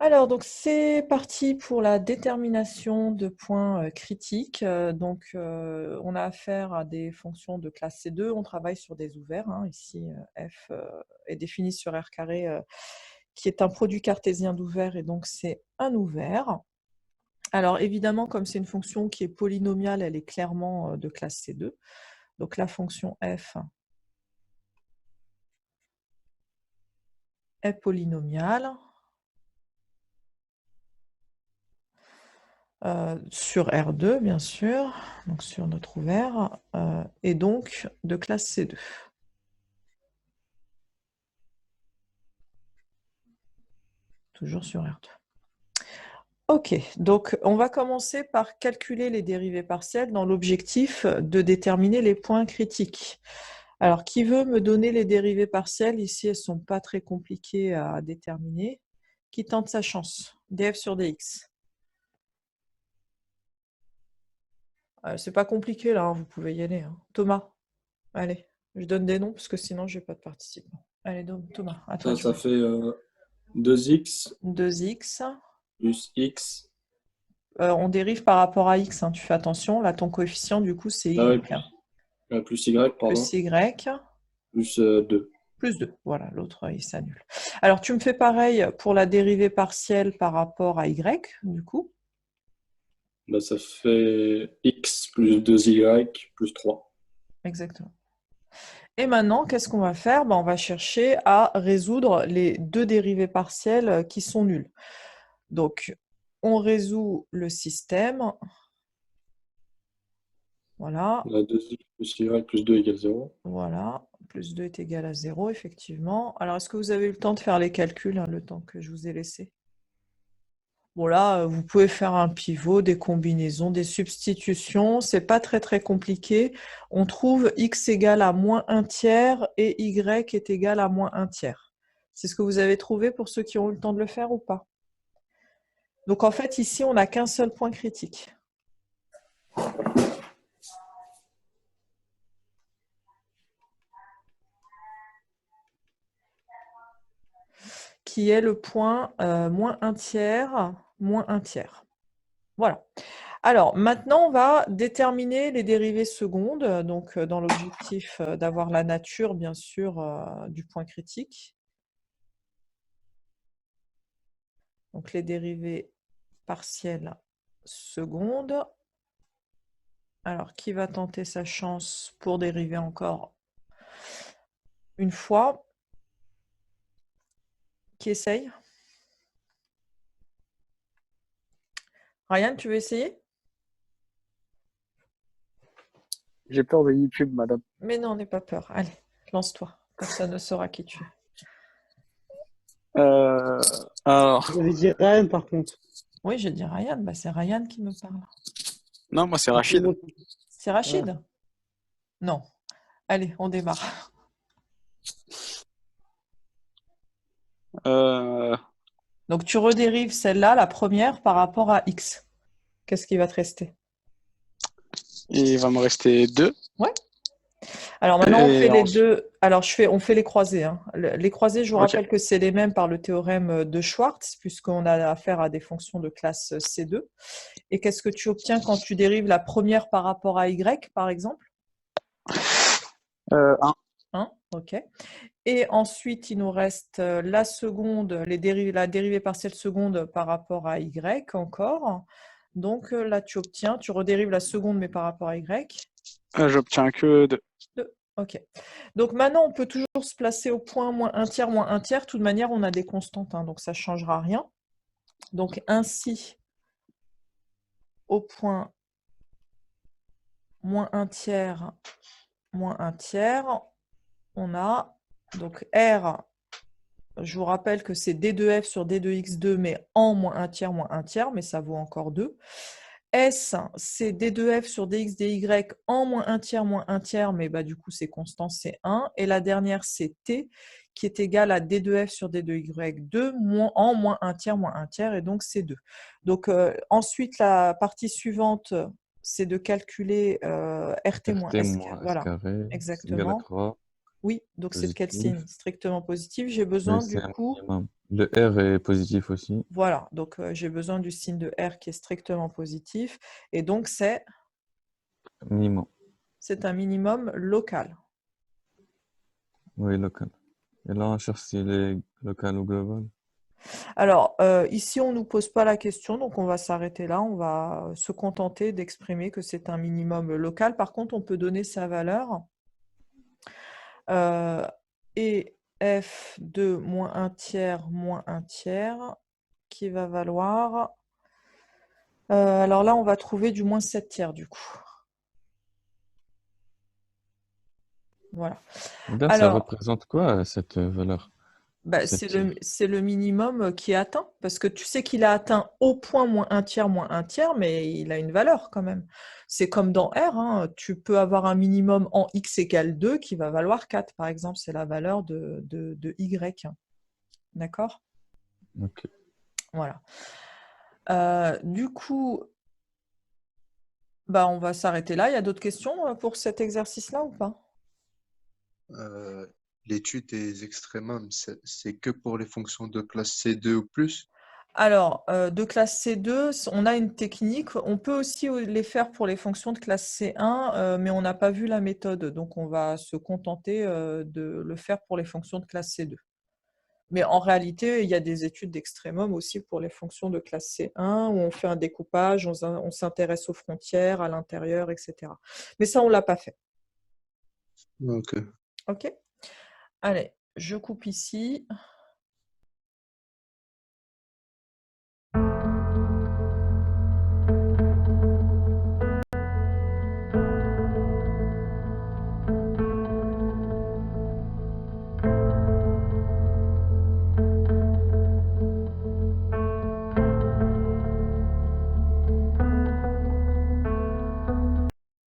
Alors, donc c'est parti pour la détermination de points critiques. On a affaire à des fonctions de classe C2. On travaille sur des ouverts. Ici, f est défini sur R carré, qui est un produit cartésien d'ouverts, et donc c'est un ouvert. Alors, évidemment, comme c'est une fonction qui est polynomiale, elle est clairement de classe C2. Donc, la fonction f est polynomiale. Sur R2, bien sûr, donc sur notre ouvert, et donc de classe C2. Toujours sur R2. Ok, donc on va commencer par calculer les dérivées partielles dans l'objectif de déterminer les points critiques. Alors, qui veut me donner les dérivées partielles? Ici, elles ne sont pas très compliquées à déterminer. Qui tente sa chance? df sur dx. C'est pas compliqué là, vous pouvez y aller. Thomas, allez, je donne des noms parce que sinon je n'ai pas de participants. Allez, Thomas, à toi de Ça jouer. fait 2x 2x. plus x. On dérive par rapport à x, tu fais attention. Là, ton coefficient, du coup, c'est Ah y. ouais, plus y, pardon. Plus y, Plus 2. plus 2. Voilà, l'autre, il s'annule. Alors, tu me fais pareil pour la dérivée partielle par rapport à y, du coup. Bah, ça fait x plus 2y plus 3. Exactement. Et maintenant, qu'est-ce qu'on va faire? On va chercher à résoudre les deux dérivées partielles qui sont nulles. Donc, on résout le système. Voilà. 2x plus y plus 2 égale 0. Voilà. Plus 2 est égal à 0, effectivement. Alors, est-ce que vous avez eu le temps de faire les calculs, le temps que je vous ai laissé? Bon, là, vous pouvez faire un pivot, des combinaisons, des substitutions. C'est pas très, très compliqué. On trouve x égale à moins 1 tiers et y est égal à moins 1 tiers. C'est ce que vous avez trouvé pour ceux qui ont eu le temps de le faire ou pas? Donc, en fait, ici, on n'a qu'un seul point critique, qui est le point moins 1 tiers, moins 1 tiers. Voilà. Alors, maintenant, on va déterminer les dérivées secondes, donc dans l'objectif d'avoir la nature, bien sûr, du point critique. Donc, les dérivées partielles secondes. Alors, qui va tenter sa chance pour dériver encore une fois? Qui essaye? Ryan, tu veux essayer? J'ai peur de YouTube, madame. Mais non, n'aie pas peur. Allez, lance-toi. Personne ne saura qui tu es. Alors, Vous avez dit Ryan par contre. Oui, j'ai dit Ryan. C'est Ryan qui me parle. non, moi c'est Tout le Rachid. monde- C'est Rachid? Non. Allez, on démarre. Euh, Donc, tu redérives celle-là, la première, par rapport à x. Qu'est-ce qui va te rester? il va me rester 2. Ouais. Alors maintenant, on fait Et les ensuite, deux. Alors, on fait les croisés. Les croisés, je vous ok. rappelle que c'est les mêmes par le théorème de Schwartz, puisqu'on a affaire à des fonctions de classe C2. Et qu'est-ce que tu obtiens quand tu dérives la première par rapport à y, par exemple? 1. 1, ok. Et ensuite, il nous reste la seconde, la dérivée partielle seconde par rapport à y encore. Donc là, tu redérives la seconde, mais par rapport à y. J'obtiens que 2. 2. Ok. Donc maintenant, on peut toujours se placer au point moins 1 tiers, moins 1 tiers. De toute manière, on a des constantes, donc ça ne changera rien. Donc ainsi, au point moins 1 tiers, moins 1 tiers, on a donc R. Je vous rappelle que c'est D2F sur D2X2, mais en moins 1 tiers, mais ça vaut encore 2. S, c'est D2F sur DX, DY en moins 1 tiers, mais du coup, c'est constant, c'est 1. Et la dernière, c'est T, qui est égal à D2F sur D2Y2 en moins 1 tiers, et donc c'est 2. Donc, ensuite, la partie suivante, c'est de calculer RT moins RT S. moins S Voilà, carré, c'est égal à exactement. 3. Oui, donc c'est de quel Positif. signe? Strictement positif. J'ai Mais besoin c'est du un coup, minimum. Le R est positif aussi. voilà, donc j'ai besoin du signe de R qui est strictement positif. Et donc c'est Minimum. un minimum local. Oui, local. Et là, on cherche s'il est local ou global. Alors, ici, on ne nous pose pas la question, donc on va s'arrêter là. On va se contenter d'exprimer que c'est un minimum local. Par contre, on peut donner sa valeur. Et f de moins 1 tiers moins 1 tiers, qui va valoir... alors là, on va trouver du moins 7 tiers, du coup. Voilà. Et là, ça Alors, représente quoi, cette valeur? bah, Cette c'est le minimum qui est atteint, parce que tu sais qu'il a atteint au point moins 1 tiers, mais il a une valeur quand même. C'est comme dans R, hein, tu peux avoir un minimum en x égale 2 qui va valoir 4, par exemple, c'est la valeur de y. D'accord? Ok. Voilà. Du coup, bah, on va s'arrêter là. Il y a d'autres questions pour cet exercice-là ou pas? Euh, L'étude des extrémums, c'est que pour les fonctions de classe C2 ou plus? Alors, de classe C2, on a une technique. On peut aussi les faire pour les fonctions de classe C1, mais on n'a pas vu la méthode. Donc, on va se contenter de le faire pour les fonctions de classe C2. Mais en réalité, il y a des études d'extrémum aussi pour les fonctions de classe C1, où on fait un découpage, on s'intéresse aux frontières, à l'intérieur, etc. Mais ça, on ne l'a pas fait. Ok. OK? Allez, je coupe ici.